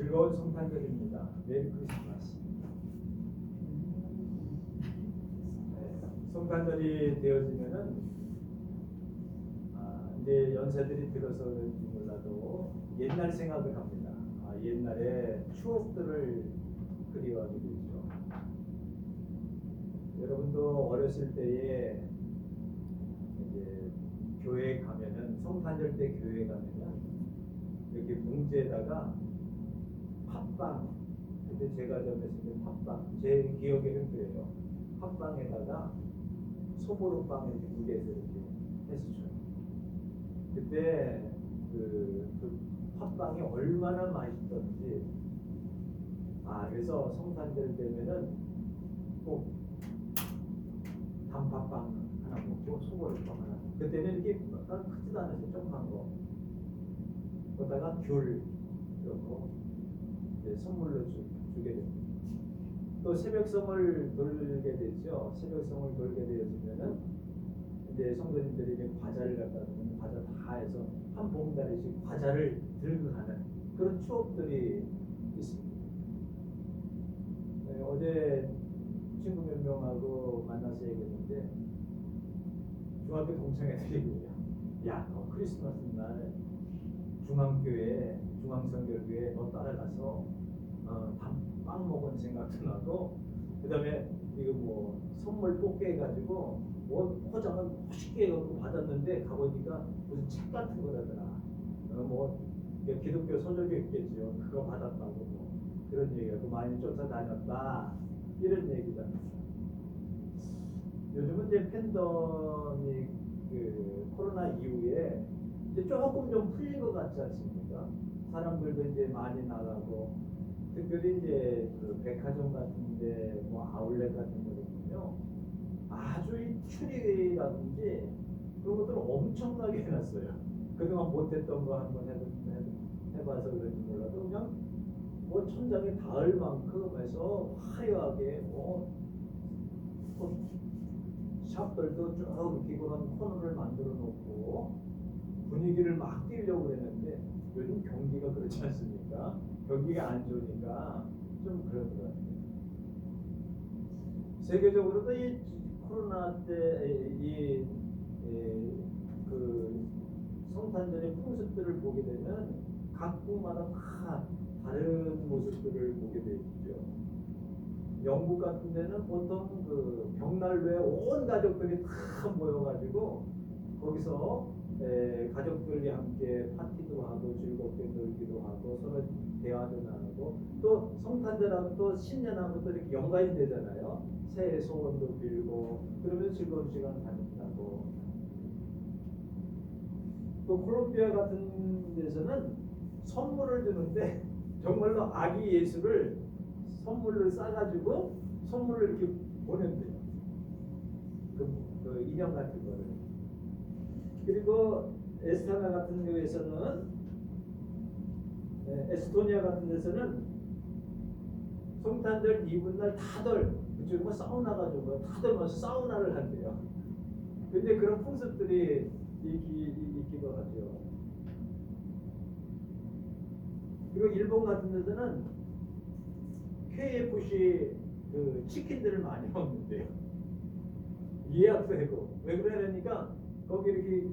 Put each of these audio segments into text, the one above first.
즐거운 성탄절입니다. 메리 크리스마스. 성탄절이 되어지면은 이제 연세들이 들어서 그런지 몰라도 옛날 생각을 합니다. 옛날에 추억들을 그리워하게 되죠. 여러분도 어렸을 때에 이제 교회에 가면은 성탄절 때 교회에 가면은 이렇게 봉지에다가 팥빵, 그때 제가 전했을 팥빵, 제 기억에는 그래요. 팥빵에다가 소보루빵 이렇게 두 개에서 이렇게 해서 줘요. 그때 그 팥빵이 얼마나 맛있던지. 그래서 성탄절 되면은 꼭 단팥빵 하나 먹고 소보루빵 하나. 그때는 이렇게 크지도 않았어요. 조그만 거. 거기다가 귤 이런 거 선물로 주게 됩니다. 또 새벽성을 돌게 되죠. 새벽성을 돌게 되어지면은 이제 성도님들이 이제 과자를 갖다 주면 과자 다 해서 한 봉다리씩 과자를 들고 가는 그런 추억들이 있습니다. 어제 친구 몇 명하고 만나서 얘기했는데 중학교 동창애들이고요. 야, 너 크리스마스 날 중앙교회, 중앙성결교회 너 따라가서 빵 먹은 생각도 나고, 그 다음에 이거 뭐 선물 뽑게 해가지고 뭐 포장을 멋있게 해갖고 받았는데 가보니까 무슨 책 같은 거라더라. 뭐 기독교 서적이었겠죠. 그거 받았다고 뭐 그런 얘기하고 많이 쫓아다녔다 이런 얘기잖아요. 요즘은 이제 팬데믹 그 코로나 이후에 이제 조금 좀 풀린 것 같지 않습니까? 사람들도 이제 많이 나가고, 특별히 이제 그 백화점 같은데 뭐 아울렛 같은 데 보면요, 아주 이 추리라든지 그런 것들을 엄청나게 해놨어요. 그동안 못했던 거 한번 해봐서 그런지 몰라도 그냥 뭐 천장에 닿을 만큼 해서 화려하게 뭐 샵들도 쭉 이렇게 그런 코너를 만들어 놓고 분위기를 막 띄려고 그랬는데 요즘 경기가 그렇지 않습니까? 경기가 안 좋으니까 좀 그러더라고요. 세계적으로도 이 코로나 때 그 성탄절의 풍습들을 보게 되면 각국마다 다 다른 모습들을 보게 되죠. 영국 같은 데는 보통 그 벽난로에 온 가족들이 다 모여가지고 거기서 가족들이 함께 파티도 하고 즐겁게 놀기도 하고 서로 대화도 나누고, 또 성탄절하고 또 신년하고 또 이렇게 연관이 되잖아요. 새해 소원도 빌고 그러면 즐거운 시간 가진다고. 또 콜롬비아 같은 데서는 선물을 주는데 정말로 아기 예수를 선물을 싸가지고 선물을 이렇게 보낸대요. 그 인형 같은 거를. 그리고 에스토니아 같은 경우에서는 에스토니아 같은 데서는 성탄절 이브날 다들 그쪽에 뭐 사우나 가지고 다들 뭐 사우나를 한대요. 근데 그런 풍습들이 있기도 하죠. 그리고 일본 같은 데서는 KFC 그 치킨들을 많이 먹는데요. 예약도 하고. 왜 그러냐니까 거기 이렇게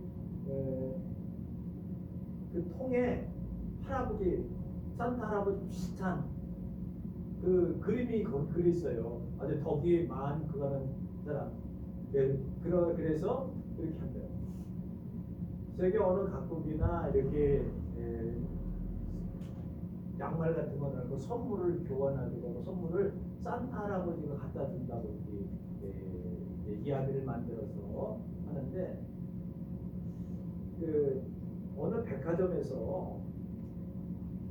그 통에 할아버지, 산타 할아버지 비슷한 그 그림이 거기 그려 있어요. 아주 덕이 많은 사람. 그래서 이렇게 한대요. 세계 어느 각국이나 이렇게 양말 같은 거 넣고 선물을 교환하기도 하고 선물을 산타 할아버지가 갖다 준다고 이렇게 이야기를 만들어서 하는데, 그 어느 백화점에서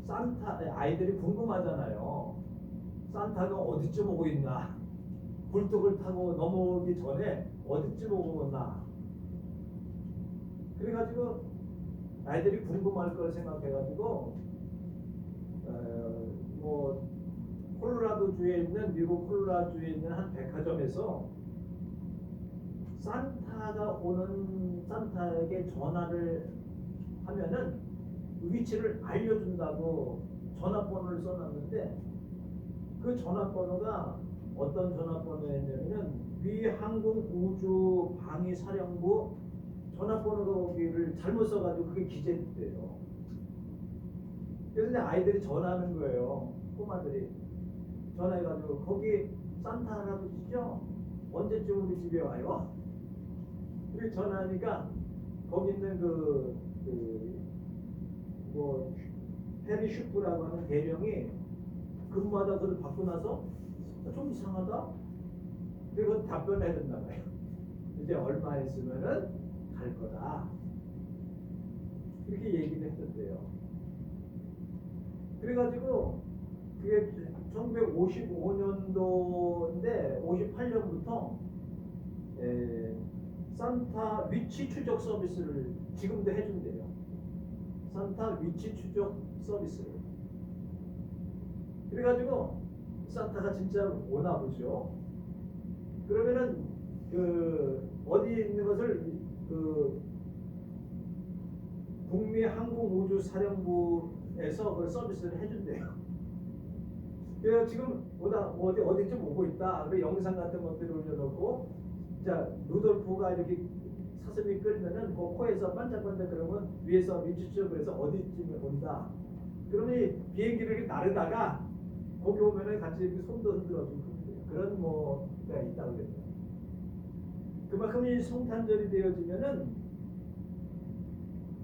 산타 아이들이 궁금하잖아요. 산타가 어디쯤 오고 있나, 굴뚝을 타고 넘어오기 전에 어디쯤 오고 있나. 그래가지고 아이들이 궁금할 걸 생각해가지고 뭐 콜로라도주에 있는 미국 콜로라도주에 있는 한 백화점에서 산타에게 전화를 하면은 위치를 알려준다고 전화번호를 써놨는데 그 전화번호가 어떤 전화번호였냐면 미 항공우주방위사령부 전화번호를 잘못 써가지고 그게 기재됐대요. 그래서 이제 아이들이 전화하는 거예요. 꼬마들이 전화해가지고 거기 산타 할아버지죠? 언제쯤 우리 집에 와요? 이렇게 전화하니까 거기 있는 뭐 해리 슈프라고 하는 대령이 근무하다 그걸 받고 나서 좀 이상하다? 그리고 답변을 해줬나 봐요. 이제 얼마 있으면은 갈 거다. 이렇게 얘기를 했었대요. 그래가지고 그게 1955년도인데 58년부터 산타 위치 추적 서비스를 지금도 해준대요. 산타 위치 추적 서비스를. 그래가지고 산타가 진짜 오나 보죠. 그러면은 어디 있는 것을 국미항공우주사령부에서 그 서비스를 해준대요. 그래서 지금 어디쯤 오고 있다. 그 영상 같은 것들을 올려놓고, 자 루돌프가 이렇게 사슴이 끌면은 그 코에서 반짝반짝 그러면 위에서 위치추적을 해서 어디쯤에 온다. 그러면 비행기를 이렇게 나르다가 거기 오면은 같이 이렇게 손도 흔들어주고 그런 뭐가 있다고 그랬죠. 그만큼 이 성탄절이 되어지면은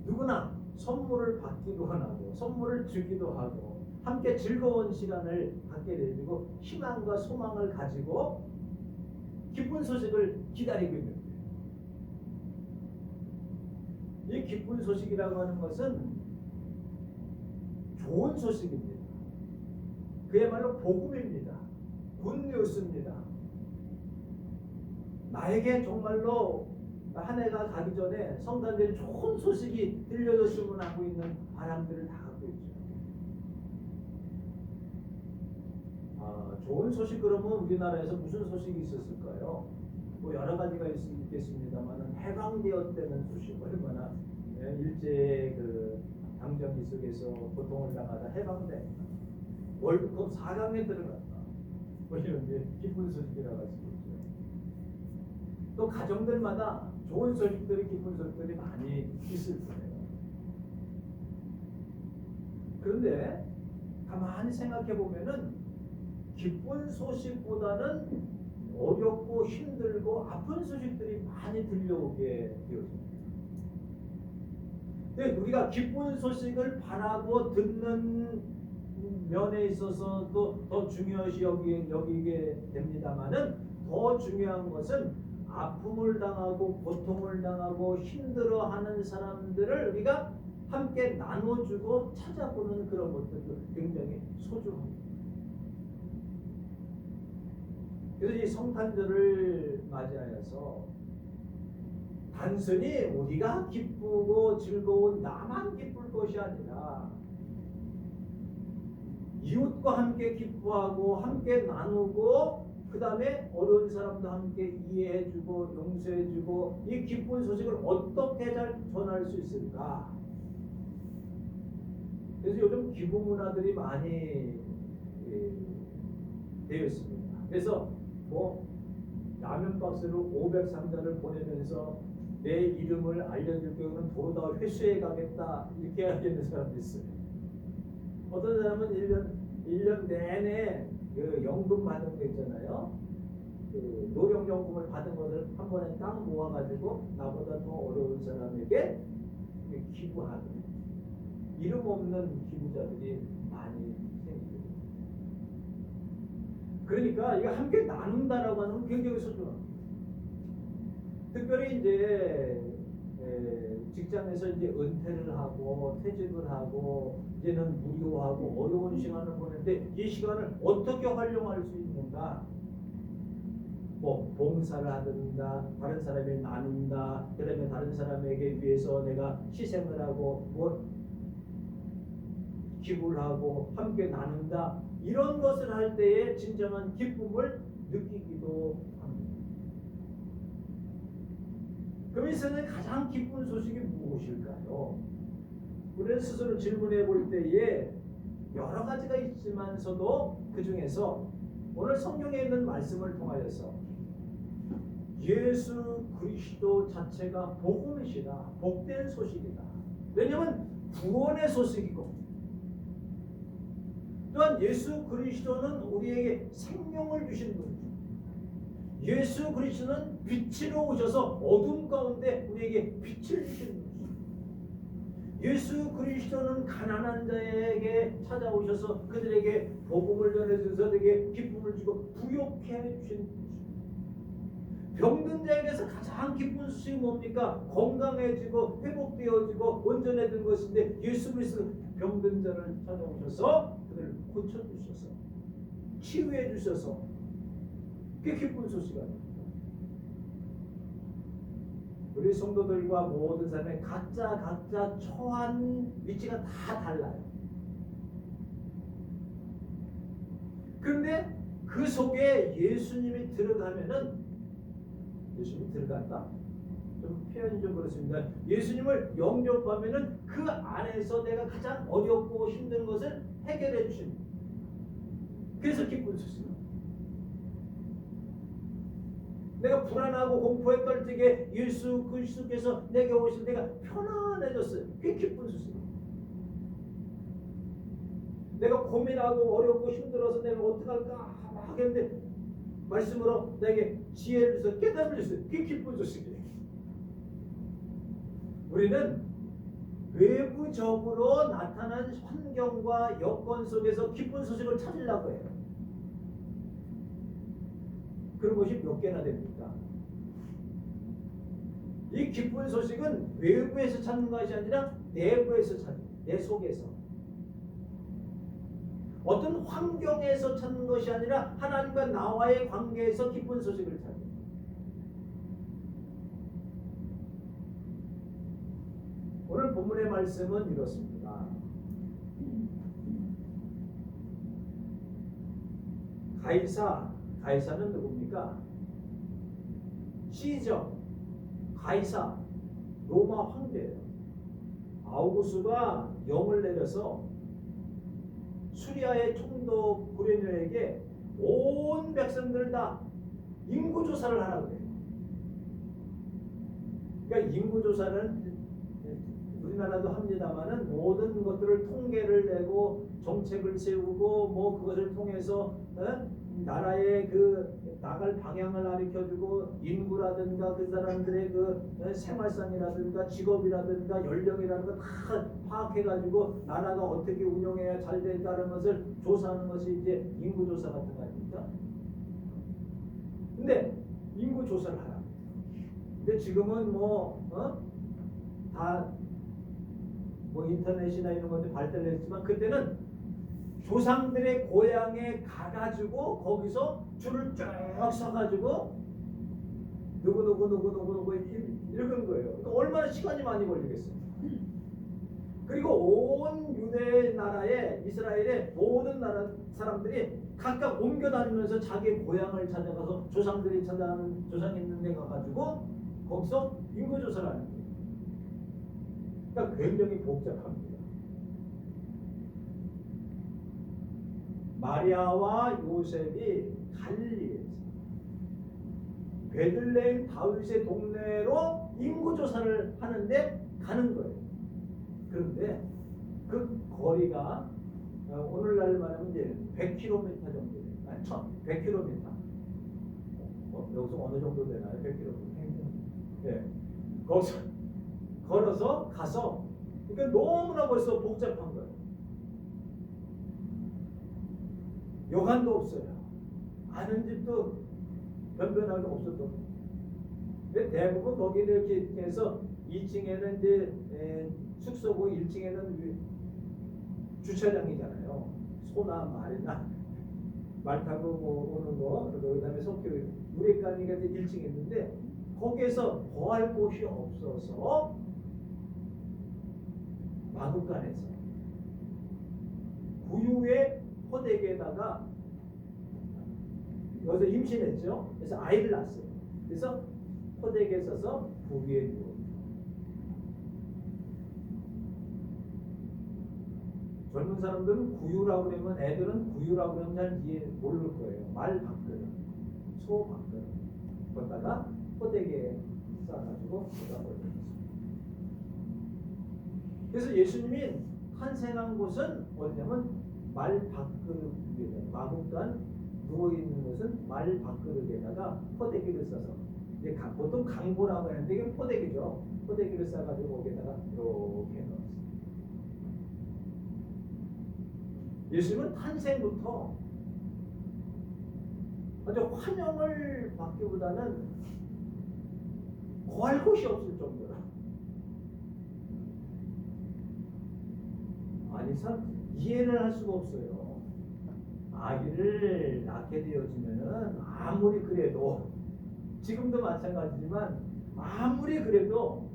누구나 선물을 받기도 하고 선물을 주기도 하고 함께 즐거운 시간을 갖게 되고 희망과 소망을 가지고 기쁜 소식을 기다리고 있는 거예요. 이 기쁜 소식이라고 하는 것은 좋은 소식입니다. 그야말로 복음입니다. 굿뉴스입니다. 나에게 정말로 한 해가 가기 전에 성탄절에 좋은 소식이 들려줬으면 하고 있는 바람들을 다 갖고 있죠. 좋은 소식 그러면 우리나라에서 무슨 소식이 있었을까요? 뭐 여러 가지가 있겠습니다만 해방되었다는 소식, 얼마나 일제 당정기 속에서 고통을 당하다 해방돼 월드컵 4강에 들어갔다. 뭐 이런 게 기쁜 소식이라고 할 수 있죠. 또 가정들마다 좋은 소식들이 기쁜 소식들이 많이 있을 거예요. 그런데 가만히 생각해 보면은 기쁜 소식보다는 어렵고 힘들고 아픈 소식들이 많이 들려오게 되어집니다. 근데 우리가 기쁜 소식을 바라고 듣는 면에 있어서도 더 중요시 여기게 됩니다만은 더 중요한 것은 아픔을 당하고 고통을 당하고 힘들어하는 사람들을 우리가 함께 나눠주고 찾아보는 그런 것들도 굉장히 소중합니다. 그래서 이 성탄절을 맞이하여서 단순히 우리가 기쁘고 즐거운 나만 기쁠 것이 아니라 이웃과 함께 기뻐하고 함께 나누고 그 다음에 어려운 사람도 함께 이해해주고 용서해주고 이 기쁜 소식을 어떻게 잘 전할 수 있을까? 그래서 요즘 기부 문화들이 많이 되어 있습니다. 그래서 뭐 라면 박스를 503잔을 보내면서 내 이름을 알려줄 경우는 보다 회수해 가겠다 이렇게 하겠는 사람도 있어요. 어떤 사람은 1년 내내 연금 받은 거 있잖아요. 노령연금을 받은 것을 한 번에 딱 모아가지고 나보다 더 어려운 사람에게 기부하는 이름 없는 기부자들이 많이 생기고, 그러니까 이거 함께 나눈다라고 하는 건 굉장히 소중합니다. 특별히 이제 직장에서 이제 은퇴를 하고 퇴직을 하고 이제는 무료하고 어려운 시간을 보내는데 이 시간을 어떻게 활용할 수 있는가? 뭐 봉사를 하든가 다른 사람이 나눈다, 그다음에 다른 사람에게 위해서 내가 희생을 하고 뭐 기부를 하고 함께 나눈다, 이런 것을 할 때에 진정한 기쁨을 느끼기도 합니다. 그럼 이 세상에 가장 기쁜 소식이 무엇일까요? 우리는 스스로 질문해 볼 때에 여러 가지가 있지만서도 그 중에서 오늘 성경에 있는 말씀을 통하여서 예수 그리스도 자체가 복음이시다, 복된 소식이다. 왜냐하면 구원의 소식이고, 또한 예수 그리스도는 우리에게 생명을 주신 분이죠. 예수 그리스도는 빛으로 오셔서 어둠 가운데 우리에게 빛을 주신 분이죠. 예수 그리스도는 가난한 자에게 찾아오셔서 그들에게 복음을 전해주셔서 그들에게 기쁨을 주고 부욕해 해 주신 분이죠. 병든 자에게서 가장 기쁜 소식이 뭡니까? 건강해지고 회복되어지고 온전해진 것인데, 예수 그리스도는 병든 자를 찾아오셔서 그들을 고쳐주셔서 치유해 주셔서 그게 기쁜 소식 아닙니까? 우리 성도들과 모든 사람의 각자 처한 위치가 다 달라요. 그런데 그 속에 예수님이 들어가면은, 예수님이 들어간다, 좀 표현이 좀 그렇습니다. 예수님을 영접하면은 그 안에서 내가 가장 어렵고 힘든 것을 해결해 주십니다. 그래서 기쁜 소식입니다. 내가 불안하고 공포에 떨뜨게 예수 그리스도께서 내게 오실 때가 편안해졌어요. 그게 기쁜 소식입니다. 내가 고민하고 어렵고 힘들어서 내가 어떡할까 하겠는데 말씀으로 내게 지혜를 주셔서 깨달음을 주셨어요. 그게 기쁜 소식이에요. 우리는 외부적으로 나타난 환경과 여건 속에서 기쁜 소식을 찾으려고 해요. 그런 것이 몇 개나 됩니까? 이 기쁜 소식은 외부에서 찾는 것이 아니라 내부에서 찾는, 내 속에서. 어떤 환경에서 찾는 것이 아니라 하나님과 나와의 관계에서 기쁜 소식을 찾는. 오늘 본문의 말씀은 이렇습니다. 가이사는 누굽니까? 시저, 가이사, 로마 황제예요. 아우구스가 영을 내려서 수리아의 총독 구레뇨에게 온 백성들 다 인구조사를 하라고 해요. 그러니까 인구조사는 우리나라도 합니다만은 모든 것들을 통계를 내고 정책을 세우고 뭐 그것을 통해서 나라의 그 나갈 방향을 가르쳐주고 인구라든가 그 사람들의 그 생활상이라든가 직업이라든가 연령이라든가 다 파악해가지고 나라가 어떻게 운영해야 잘 될까라는 것을 조사하는 것이 이제 인구조사 같은 거 아닙니까? 근데 인구조사를 하라. 근데 지금은 다 인터넷이나 이런 것들 발달했지만, 그때는 조상들의 고향에 가가지고 거기서 줄을 쭉 서가지고 누구 읽은 거예요. 그러니까 얼마나 시간이 많이 걸리겠어요. 그리고 온 유대 나라에, 이스라엘의 모든 나라 사람들이 각각 옮겨 다니면서 자기의 고향을 찾아가서 조상들이 찾아가는 조상 있는 데 가가지고 거기서 인구조사를 하는 거예요. 그러니까 굉장히 복잡합니다. 마리아와 요셉이 갈릴리에서 베들레헴 다윗의 동네로 인구조사를 하는데 가는 거예요. 그런데 그 거리가 오늘날 말하면 이제 100km 정도 돼요. 100km. 여기서 어느 정도 되나요? 100km. 네. 거기서 걸어서 가서, 그러니까 너무나 벌써 복잡한 거예요. 여관도 없어요. 아는 집도 변변하게 없었던. 대부분 거기를 이렇게 해서 2층에는 이제 숙소고 1층에는 주차장이잖아요. 소나 말이나 말 타고 오는 거, 그다음에 석교 유래가니가 1층에 있는데 거기에서 거할 곳이 없어서 마구간에서 구유의 호댁에다가 여기서 임신했죠. 그래서 아이를 낳았어요. 그래서 호댁에 서서 부위에 누워 젊은 사람들은 구유라고 그러면 애들은 구유라고 그러면 잘 이해 모를 거예요. 말 밥그릇, 소 밥그릇. 거기다가 포대기에 싸가지고 거기다 올려놨습니다. 그래서 예수님이 탄생한 곳은 어디냐면 말 밥그릇 위에 마구간 누워 있는 곳은 말 밥그릇에다가 포대기를 싸서 이제 보통 강보라고 하는데 이게 포대기죠. 포대기를 싸가지고 거기다가 이렇게 넣었어요. 예수님은 탄생부터 아주 환영을 받기보다는 거할 곳이 없을 정도로 아니 참 이해를 할 수가 없어요. 아기를 낳게 되어지면은 아무리 그래도 지금도 마찬가지지만 아무리 그래도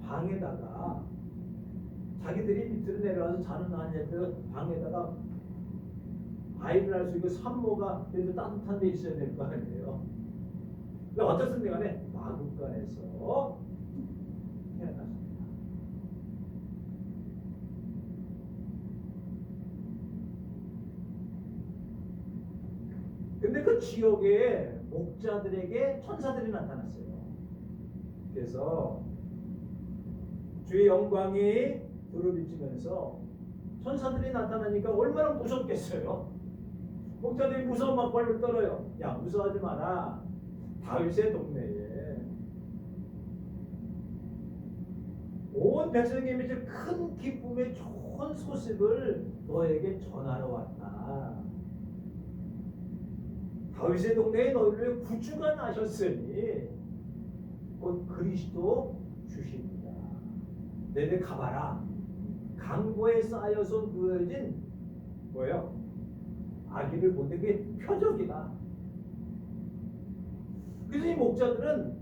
방에다가 자기들이 밑으로 내려와서 자는 아이들 방에다가 아이를 할 수 있고 산모가 그래도 따뜻한 데 있어야 될 거 아니에요. 근데 어떻든 간에 마구간에서 태어났습니다. 근데 그 지역에 목자들에게 천사들이 나타났어요. 그래서 주의 영광이 두루비치면서 천사들이 나타나니까 얼마나 무섭겠어요. 목자들이 무서운 막 벌벌 떨어요. 야, 무서워하지 마라. 다윗의 동네에 온 백성에게 미칠 큰 기쁨의 좋은 소식을 너에게 전하러 왔다. 다윗의 동네에 너희를 구주가 나셨으니 곧 그리스도 주십니다. 너희들 가봐라. 강보에 쌓여서 그어진 뭐예요? 아기를 보는데 그게 표적이다. 그래서 이 목자들은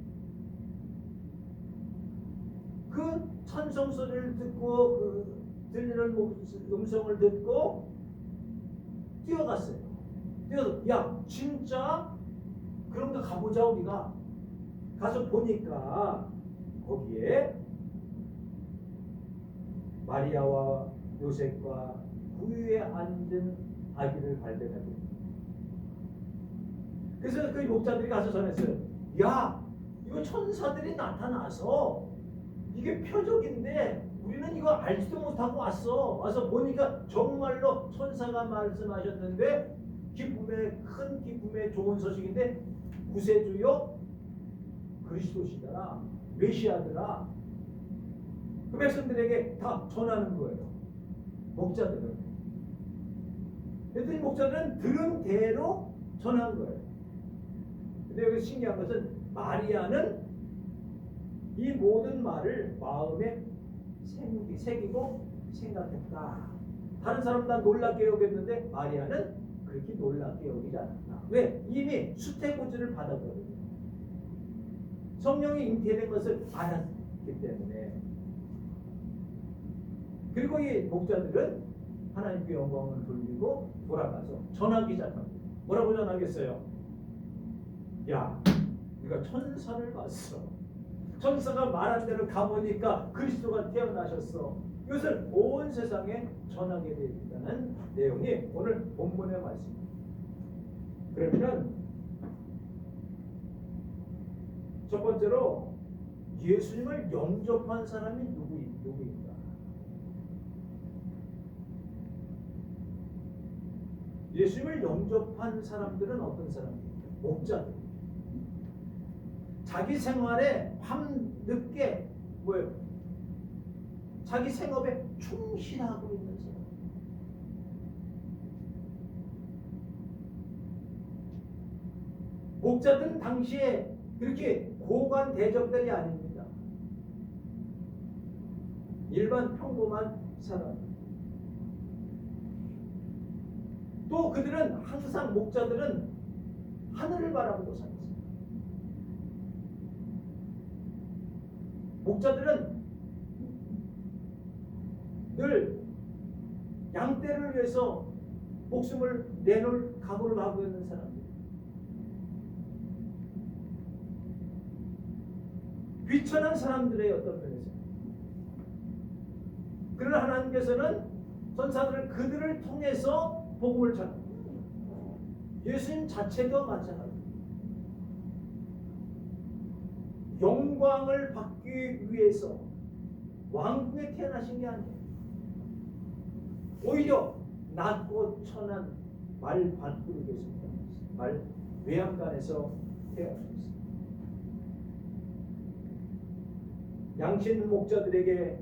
그 찬송 소리를 듣고 그 들리는 음성을 듣고 뛰어갔어요. 뛰어서 야 진짜 그럼 또 가보자 우리가. 가서 보니까 거기에 마리아와 요셉과 구유에 앉은 아기를 발견하게. 그래서 그 목자들이 가서 전했어요. 야 이거 천사들이 나타나서 이게 표적인데 우리는 이거 알지도 못하고 와서 보니까 정말로 천사가 말씀하셨는데 큰 기쁨의 좋은 소식인데 구세주요 그리스도시더라, 메시아더라. 그 백성들에게 다 전하는 거예요. 목자들은. 그랬더니 목자들은 들은 대로 전한 거예요. 근데 여기 신기한 것은 마리아는 이 모든 말을 마음에 새기고 생각했다. 다른 사람 다 놀랍게 여겼는데 마리아는 그렇게 놀랍게 여기지 않았다. 왜? 이미 수태고지를 받았거든요. 성령이 잉태된 것을 알았기 때문에. 그리고 이 목자들은 하나님께 영광을 돌리고 돌아가서 전하기 시작합니다. 뭐라고 전하겠어요? 야, 우리가 천사를 봤어. 천사가 말한 대로 가보니까 그리스도가 태어나셨어. 이것을 온 세상에 전하게 되었다는 내용이 오늘 본문의 말씀입니다. 그러면 첫 번째로 예수님을 영접한 사람이 누구인가? 예수님을 영접한 사람들은 어떤 사람입니까? 목자들. 자기 생활에 밤늦게 뭐예요? 자기 생업에 충실하고 있는 사람. 목자들은 당시에 그렇게 고관 대적들이 아닙니다. 일반 평범한 사람. 또 그들은 항상 목자들은 하늘을 바라보고 살았어요. 목자들은 늘 양떼를 위해서 목숨을 내놓을 각오를 하고 있는 사람들. 비천한 사람들의 어떤 면에서. 그러나 하나님께서는 천사들은 그들을 통해서 복음을 전합니다. 예수님 자체도 마찬가지입니다. 영광을 받기 위해서 왕궁에 태어나신 게 아니에요. 오히려 낮고 천한 말밭구르기에서 태어났어요. 말 외양간에서 태어났어요. 양치 있는 목자들이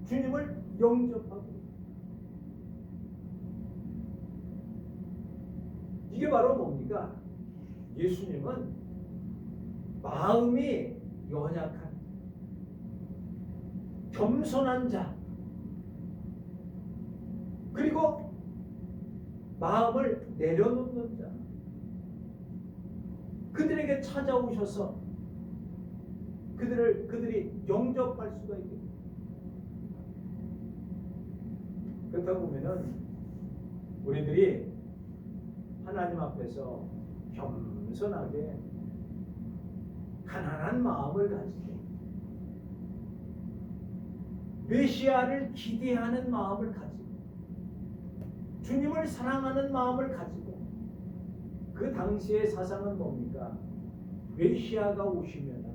주님을 영접하고, 이게 바로 뭡니까? 예수님은 마음이 연약한, 겸손한 자, 그리고 마음을 내려놓는 자, 그들에게 찾아오셔서 그들이 영접할 수가 있게. 그렇다고 보면은 우리들이 하나님 앞에서 겸손하게 가난한 마음을 가지고 메시아를 기대하는 마음을 가지고 주님을 사랑하는 마음을 가지고, 그 당시의 사상은 뭡니까? 메시아가 오시면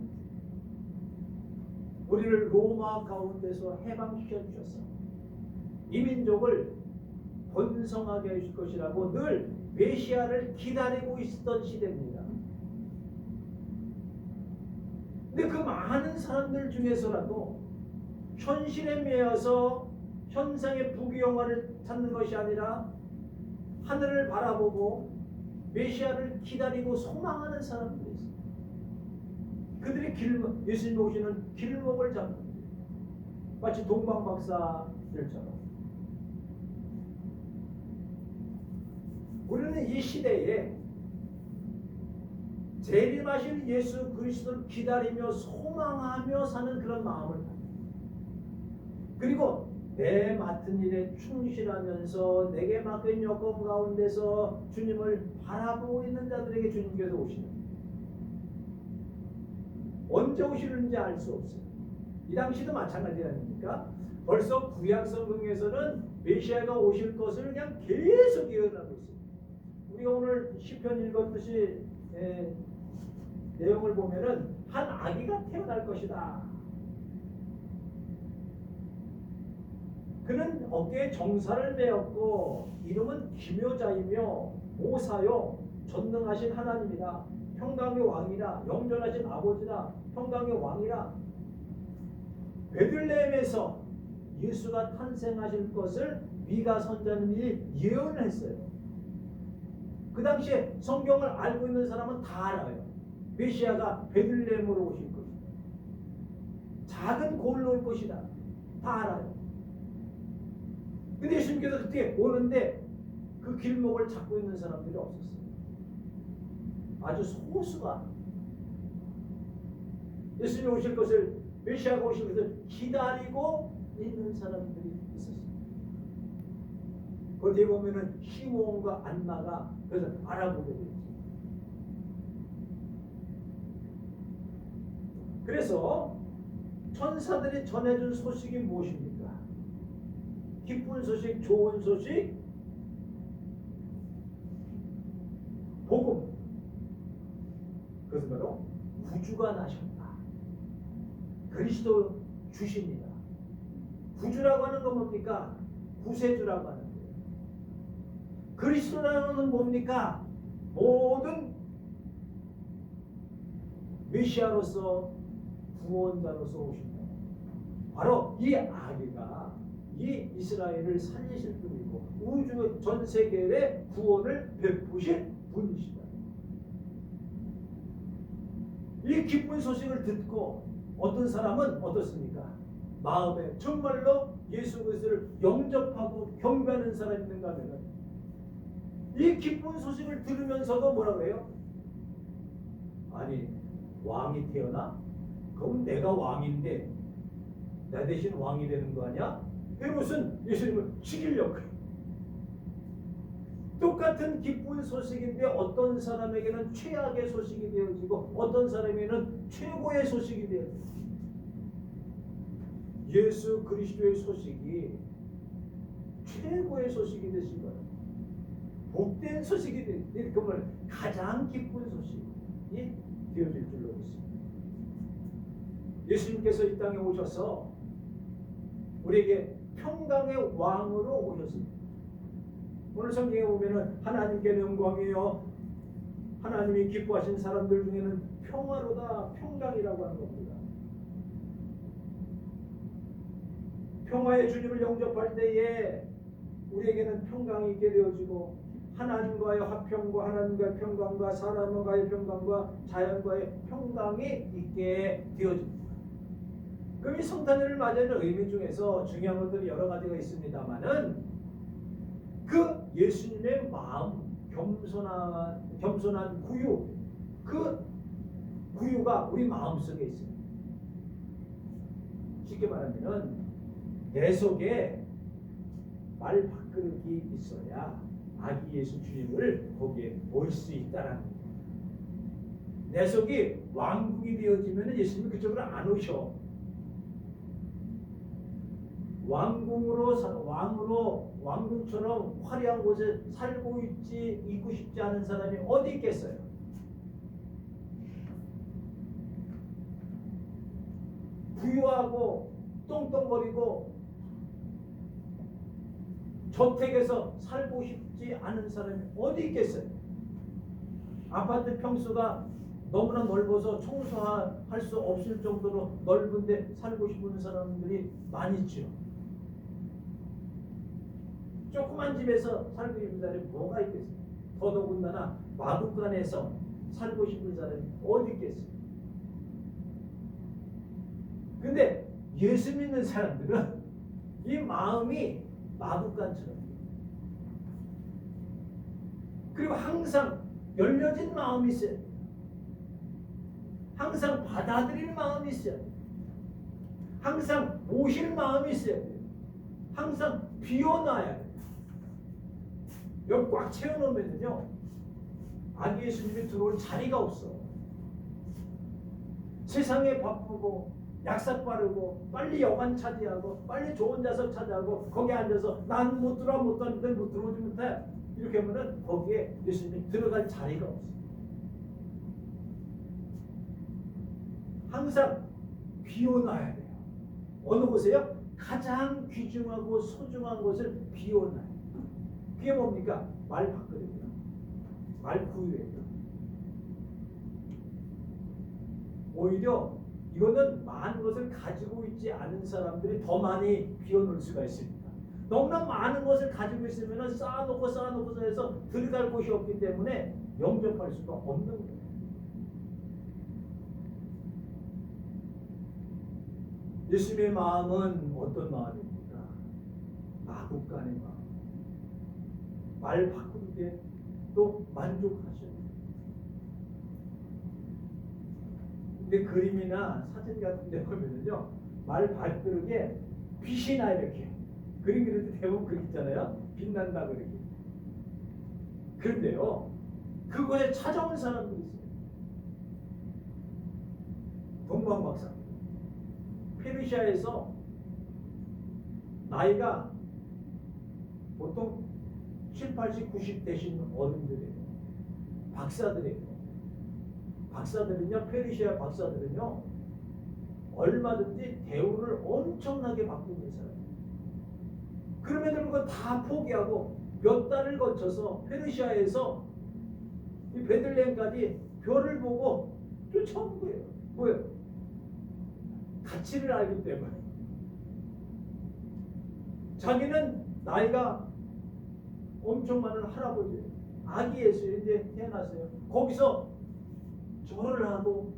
우리를 로마 가운데서 해방시켜 주셔서 이 민족을 번성하게 해줄 것이라고 늘 메시아를 기다리고 있었던 시대입니다. 근데 그 많은 사람들 중에서라도 현실에 매여서 현상의 부귀영화를 찾는 것이 아니라 하늘을 바라보고 메시아를 기다리고 소망하는 사람들이 있어요. 그들이 예수님 오시는 길목을 잡는, 마치 동방박사들처럼. 우리는 이 시대에 재림하실 예수 그리스도를 기다리며 소망하며 사는 그런 마음을 가져요. 그리고 내 맡은 일에 충실하면서 내게 맡긴 여건 가운데서 주님을 바라보고 있는 자들에게 주님께서 오시는, 언제 오시는지 알 수 없어요. 이 당시도 마찬가지 아닙니까? 벌써 구약 성경에서는 메시아가 오실 것을 그냥 계속 예언하고 있어요. 우리가 오늘 시편 읽었듯이 내용을 보면은 한 아기가 태어날 것이다. 그는 어깨에 정사를 메었고 이름은 기묘자이며 모사요 전능하신 하나님이라, 평강의 왕이라, 영존하신 아버지라, 평강의 왕이라. 베들레헴에서 예수가 탄생하실 것을 미가 선자님이 예언을 했어요. 그 당시에 성경을 알고 있는 사람은 다 알아요. 메시아가 베들레헴으로 오실 것이다. 작은 골로 올 것이다. 다 알아요. 근데 예수님께서 그때 오는데 그 길목을 잡고 있는 사람들이 없었어요. 아주 소수가 예수님이 오실 것을, 메시아가 오실 것을 기다리고 있는 사람들이 있었어요. 거기에 보면은 시므온과 안나가 그래서 알아보게 되죠. 그래서 천사들이 전해준 소식이 무엇입니까? 기쁜 소식, 좋은 소식, 복음. 그것은 바로 구주가 나셨다. 그리스도 주십니다. 구주라고 하는 건 뭡니까? 구세주라고 하는 거예요. 그리스도라는 건 뭡니까? 모든 메시아로서 구원자로서 오신다. 바로 이 아기가 이 이스라엘을 살리실 분이고 우주 전 세계에 구원을 베푸실 분이시다. 이 기쁜 소식을 듣고 어떤 사람은 어떻습니까? 마음에 정말로 예수 그리스도를 영접하고 경배하는 사람이 있는가 하면, 이 기쁜 소식을 들으면서도 뭐라고 해요? 아니, 왕이 태어나? 그럼 내가 왕인데 나 대신 왕이 되는 거 아니야? 헤롯은 예수님을 죽이려고 해요. 똑같은 기쁜 소식인데 어떤 사람에게는 최악의 소식이 되어지고 어떤 사람에게는 최고의 소식이 되어지고, 예수 그리스도의 소식이 최고의 소식이 되신 거예요. 복된 소식이 그러면 가장 기쁜 소식이 되어질 줄로 믿습니다. 예수님께서 이 땅에 오셔서 우리에게 평강의 왕으로 오셨습니다. 오늘 성경에 보면은 하나님께 영광이요 하나님이 기뻐하신 사람들 중에는 평화로다 평강이라고 하는 겁니다. 평화의 주님을 영접할 때에 우리에게는 평강이 있게 되어지고 하나님과의 화평과 하나님과의 평강과 사람과의 평강과 자연과의 평강이 있게 되어집니다. 그럼 이 성탄절을 맞이하는 의미 중에서 중요한 것들이 여러 가지가 있습니다만은 그 예수님의 마음, 겸손한 구유, 그 구유가 우리 마음속에 있습니다. 쉽게 말하면 내 속에 말 밥그릇이 있어야 아기 예수 주님을 거기에 볼 수 있다라는 거예요. 내 속이 왕국이 되어지면 예수님이 그쪽으로 안 오셔. 왕궁처럼 화려한 곳에 있고 싶지 않은 사람이 어디 있겠어요? 부유하고 똥똥거리고 저택에서 살고 싶지 않은 사람이 어디 있겠어요? 아파트 평수가 너무나 넓어서 청소할 수 없을 정도로 넓은데 살고 싶은 사람들이 많이 있죠. 조그만 집에서 살고 싶은 사람이 뭐가 있겠어요? 더더군다나 마구간에서 살고 싶은 사람이 어디 있겠어요? 근데 예수 믿는 사람들은 이 마음이 마구간처럼 그리고 항상 열려진 마음이 있어요. 항상 받아들일 마음이 있어요. 항상 모실 마음이 있어야 돼요. 항상 비워놔야 돼요. 여기 꽉 채워놓으면요 아기 예수님이 들어올 자리가 없어. 세상에 바쁘고 약삭 빠르고 빨리 여관 차지하고 빨리 좋은 좌석 차지하고 거기 앉아서 난 못 들어오지 못해 이렇게 하면은 거기에 예수님이 들어갈 자리가 없어. 항상 비워놔야 돼요. 어느 곳에요? 가장 귀중하고 소중한 것을 비워놔요. 그게 뭡니까? 말 밥그릇이에요. 말 구유예요. 오히려 이거는 많은 것을 가지고 있지 않은 사람들이 더 많이 비워놓을 수가 있습니다. 너무나 많은 것을 가지고 있으면 쌓아놓고 해서 들어갈 곳이 없기 때문에 영접할 수가 없는 거예요. 예수님의 마음은 어떤 마음입니까? 마구간의 마음. 말 바꾸게 또 만족하셔요. 근데 그림이나 사진 같은 데 보면은요 말 발그릇에 빛이나 이렇게 그림 그릴 때 대부분 그렇게 있잖아요. 빛난다 그렇게. 그런데요 그거에 찾아온 사람들이 있어요. 동방박사 페르시아에서 나이가 보통 7, 80, 90 되신 어른들이에요. 박사들이에요. 박사들은요, 페르시아 박사들은요, 얼마든지 대우를 엄청나게 받고 있는 사람이에요. 그럼에도 불구하고 다 포기하고 몇 달을 거쳐서 페르시아에서 이 베들레헴까지 별을 보고 쫓아온 거예요. 뭐예요? 가치를 알기 때문에. 자기는 나이가 엄청 많은 할아버지예요. 아기 예수 이제 태어났어요. 거기서 절을 하고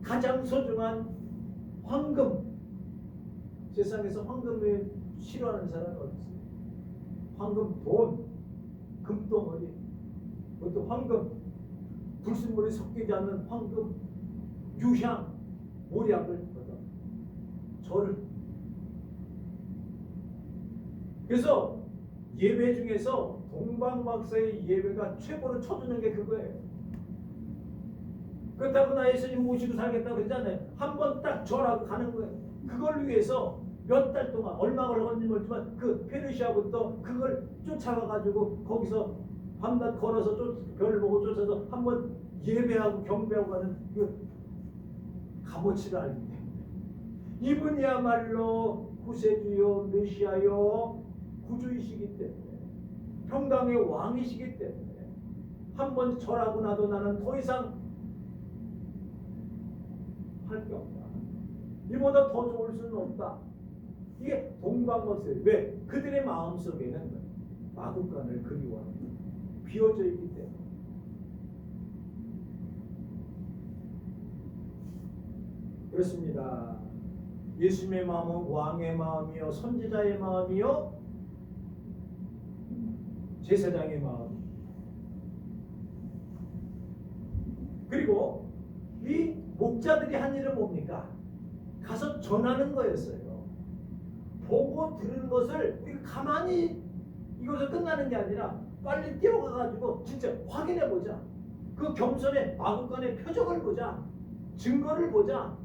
가장 소중한 황금, 세상에서 황금을 싫어하는 사람은 어디 있어요? 황금 돈, 금덩어리, 그것도 황금, 불순물이 섞이지 않는 황금, 유향, 모략을 받아 절을. 그래서 예배 중에서 동방박사의 예배가 최고로 쳐주는 게 그거예요. 그렇다고 나 예수님 모시고 살겠다고 그러잖아요. 한 번 딱 절하고 가는 거예요. 그걸 위해서 몇 달 동안 얼마 걸렸는지 모르지만 그 페르시아부터 그걸 쫓아가가지고 거기서 밤낮 걸어서 별을 보고 쫓아서 한번 예배하고 경배하고 가는 그 값어치를 알기 때문에 이분이야말로 구세주요 메시아요 구주이시기 때문에 평강의 왕이시기 때문에 한번 절하고 나도 나는 더 이상 할 게 없다. 이보다 더 좋을 수는 없다. 이게 동방거스예요. 왜? 그들의 마음속에는 마구간을 그리워합니다. 비워져 있기 때문에. 그렇습니다. 예수님의 마음은 왕의 마음이요 선지자의 마음이요 제사장의 마음. 그리고 이 목자들이 한 일은 뭡니까? 가서 전하는 거였어요. 보고 들은 것을 우리가 가만히 이것을 끝나는 게 아니라 빨리 뛰어가가지고 진짜 확인해보자. 그 겸손의 마구간의 표적을 보자. 증거를 보자.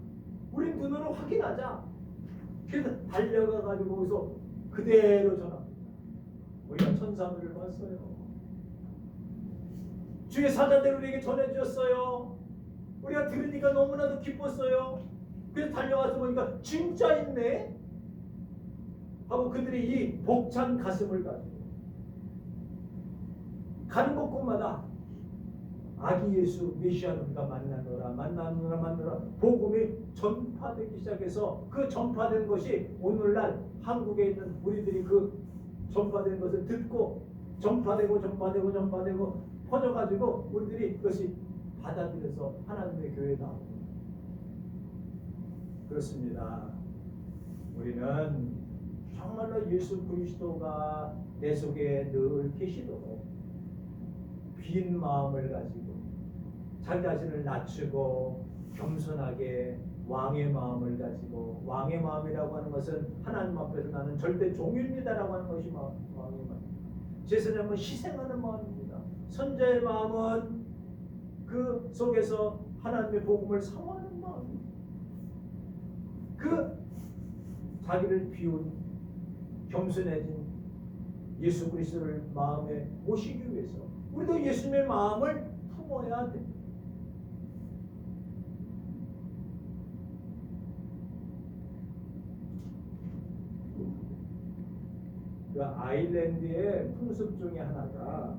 우리 눈으로 확인하자. 그래서 달려가가지고 거기서 그대로 전합니다. 우리가 천사들을 봤어요. 주의 사자들을 우리에게 전해주셨어요. 우리가 들으니까 너무나도 기뻤어요. 그래서 달려와서 보니까 진짜 있네 하고 그들이 이 벅찬 가슴을 가지고 가는 곳곳마다 아기 예수 메시아를 우리가 만나노라 복음이 전파되기 시작해서 그 전파된 것이 오늘날 한국에 있는 우리들이 그 전파된 것을 듣고 전파되고 퍼져가지고 우리들이 그것이 받아들여서 하나님의 교회에 나오고 그렇습니다. 우리는 정말로 예수 그리스도가 내 속에 늘 계시도록 빈 마음을 가지고 자기 자신을 낮추고 겸손하게 왕의 마음을 가지고 왕의 마음이라고 하는 것은 하나님 앞에서 나는 절대 종입니다라고 하는 것이 왕의 마음. 제사장은 희생하는 마음입니다. 선자의 마음은 그 속에서 하나님의 복음을 사모하는 마음입니다. 그 자기를 비운 겸손해진 예수 그리스도를 마음에 모시기 위해서 우리도 예수님의 마음을 품어야 됩니다. 그 아일랜드의 풍습 중에 하나가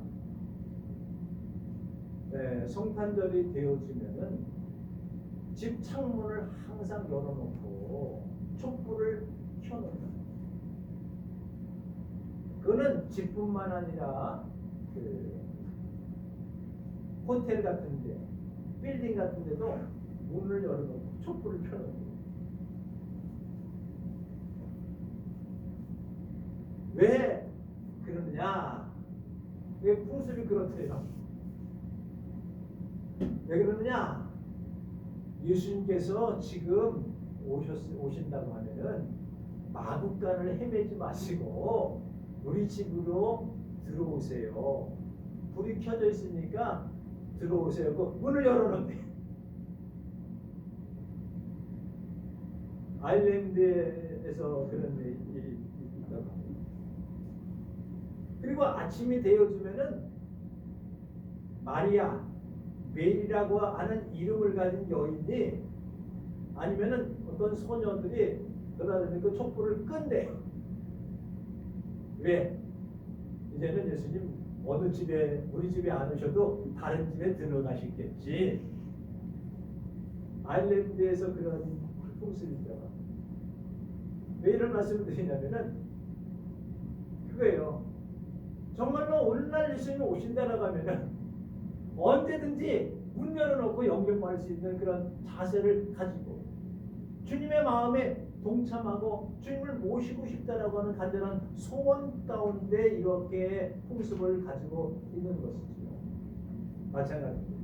성탄절이 되어지면은 집 창문을 항상 열어놓고 촛불을 켜놓는다. 그거는 집뿐만 아니라 그 호텔 같은데, 빌딩 같은데도 문을 열어놓고 촛불을 켜놓는. 왜 그러느냐? 왜 풍습이 그렇대요? 왜 그러느냐? 예수님께서 지금 오신다고 하면은 마구간을 헤매지 마시고 우리 집으로 들어오세요. 불이 켜져 있으니까 들어오세요. 그 문을 열어놓는데 아일랜드에서 그런 일이 있다고 합니다. 그리고 아침이 되어지면은 마리아 메리라고 하는 이름을 가진 여인이 아니면은 어떤 소녀들이 그러다니 그 촛불을 끈대. 왜? 이제는 예수님 어느 집에 우리 집에 안 오셔도 다른 집에 들어가시겠지. 아일랜드에서 그런 풍습입니다. 왜 이런 말씀을 드리냐면은 그거예요. 정말로 오늘날 예수님이 오신다라고 하면은 언제든지 문 열어놓고 영접할 수 있는 그런 자세를 가지고 주님의 마음에 동참하고 주님을 모시고 싶다라고 하는 간절한 소원 가운데 이렇게 풍습을 가지고 있는 것이지요. 마찬가지입니다.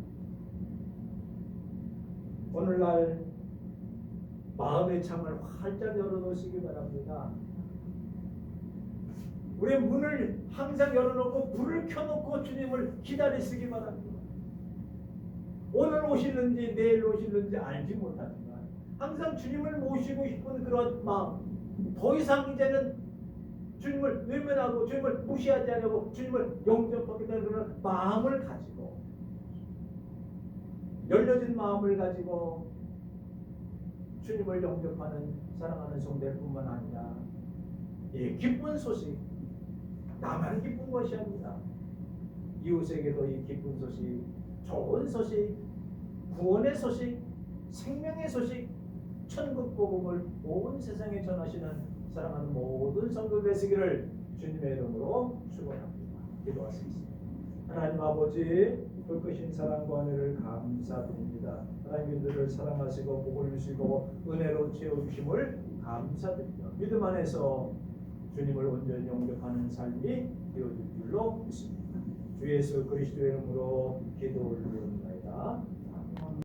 오늘날 마음의 창을 활짝 열어놓으시기 바랍니다. 우리의 문을 항상 열어놓고 불을 켜놓고 주님을 기다리시기 바랍니다. 오늘 오시는지 내일 오시는지 알지 못하지만 항상 주님을 모시고 싶은 그런 마음, 더 이상 이제는 주님을 외면하고 주님을 무시하지 않고 주님을 영접하겠다는 그런 마음을 가지고 열려진 마음을 가지고 주님을 영접하는 사랑하는 성도들 뿐만 아니라 이 기쁜 소식, 나만 기쁜 것이 아니라 이웃에게도 이 기쁜 소식, 좋은 소식, 구원의 소식, 생명의 소식, 천국 복음을 온 세상에 전하시는 사랑하는 모든 성도들 되시기를 주님의 이름으로 축원합니다. 기도하시겠습니다. 하나님 아버지, 그 크신 사랑과 은혜를 감사드립니다. 하나님 우리들을 사랑하시고 복을 주시고 은혜로 채워주심을 감사드립니다. 믿음 안에서 주님을 온전히 영접하는 삶이 되어질 줄로 믿습니다. 주 예수 그리스도의 이름으로 기도 올리옵나이다.